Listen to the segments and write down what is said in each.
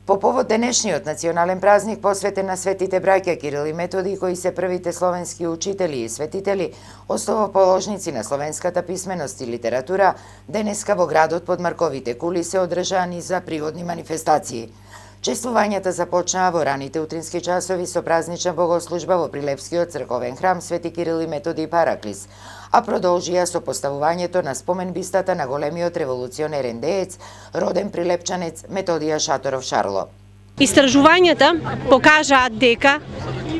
По повод денешниот национален празник посветен на светите браќа Кирил и Методи, кои се првите словенски учители и светители, основоположници на словенската писменост и литература, денеска во градот под Марковите кули се одржани за приводни манифестации. Чествувањата започнаа во раните утрински часови со празнична богослужба во Прилепскиот црковен храм Свети Кирил и Методи Параклис, а продолжија со поставувањето на спомен бистата на големиот револуционерен деец, роден прилепчанец Методија Шаторов Шарло. Истражувањата покажаат дека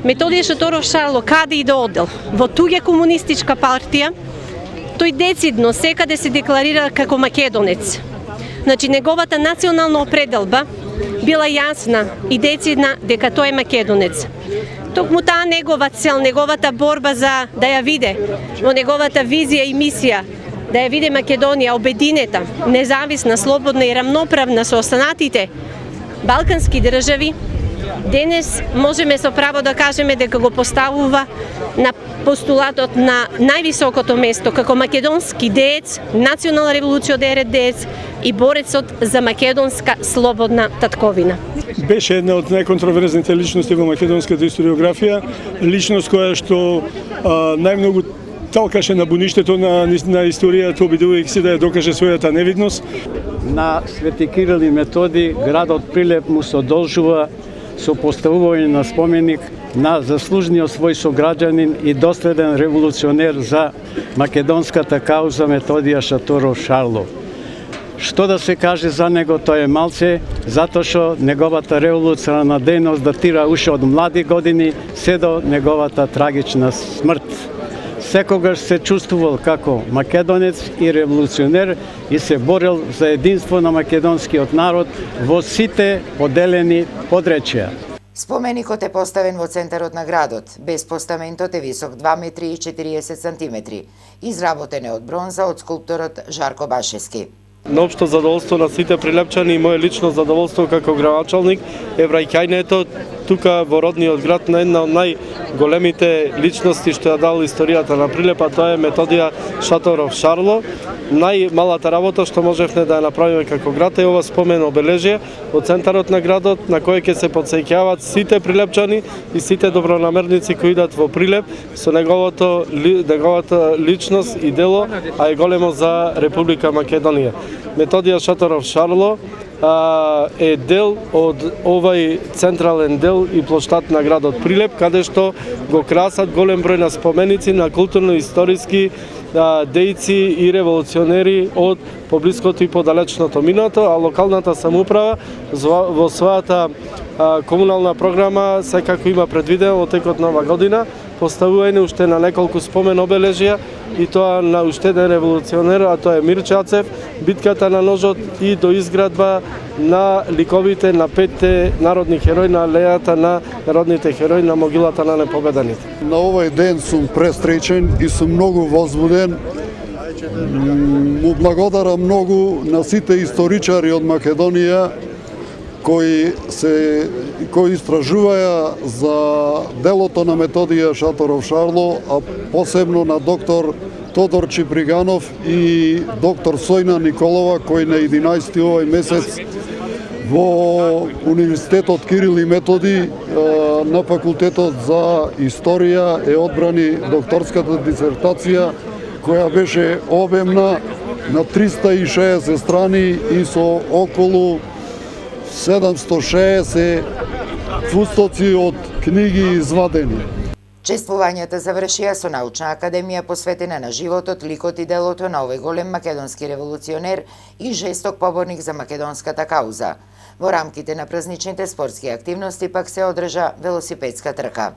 Методија Шаторов Шарло каде и да одел, во туѓа комунистичка партија, тој децидно секаде се декларира како македонец. Значи, неговата национална определба била јасна и децидна дека тој е македонец. Токму таа негова цел, неговата борба за да ја виде во неговата визија и мисија, да ја виде Македонија обединета, независна, слободна и рамноправна со останатите балкански држави, денес можеме со право да кажеме дека го поставува на постулатот на највисокото место како македонски деец, национална револуционерен деец и борецот за македонска слободна татковина. Беше една од најконтроверзните личности во македонската историографија, личност која што најмногу талкаше на буништето на историјата, обидувајќи се да ја докаже својата невидност. На Свети Кирил и Методи градот Прилеп му се одолжува со поставување на споменик на заслужниот свој сограѓанин и доследен револуционер за македонската кауза Методија Шаторов Шарло. Што да се каже за него, тој е малце, затоа што неговата револуционарна дејност датира уште од млади години, се до неговата трагична смрт. Секогаш се чувствувал како македонец и револуционер и се борел за единство на македонскиот народ во сите поделени подречја. Споменикот е поставен во центарот на градот. Без постаментот е висок 2 метри и 40 сантиметри. Изработен е од бронза од скулпторот Жарко Башевски. На општо задоволство на сите прилепчани и мое лично задоволство како градоначалник е враќањето тука во родниот град на една од најголемите личности што ја дал историјата на Прилеп, а тоа е Методија Шаторов Шарло. Најмалата работа што можевме да ја направиме како град е ова спомен обележје во центарот на градот, на кој ќе се потсеќаваат сите прилепчани и сите добронамерници кои идат во Прилеп со неговата личност и дело, а е големо за Република Македонија. Методија Шаторов Шарло е дел од овај централен дел и плоштад на градот Прилеп, каде што го красат голем број на споменици на културно-историски дејци и револуционери од поблиското и подалечното минато, а локалната самоуправа во својата комунална програма секако има предвидено во текот на ова година поставување уште на неколку спомен обележја и тоа на уште еден револуционер, а тоа е Мирче Ацев, битката на ножот и до изградба на ликовите на 5 народни херои на алејата на народните херои на могилата на непобеданите. На овој ден сум престречен и сум многу возбуден. Му благодарам многу на сите историчари од Македонија кои истражуваја за делото на Методија Шаторов Шарло, а посебно на доктор Тодор Чиприганов и доктор Сојна Николова, кој на 11 овој месец во Универзитетот Кирил и Методи на факултетот за историја е одбрани докторската дисертација, која беше обемна на 360 страни и со околу 760 фустоци од книги извадени. Чествувањата завршија со научна академија посветена на животот, ликот и делото на овој голем македонски револуционер и жесток поборник за македонската кауза. Во рамките на празничните спортски активности пак се одржа велосипедска трка.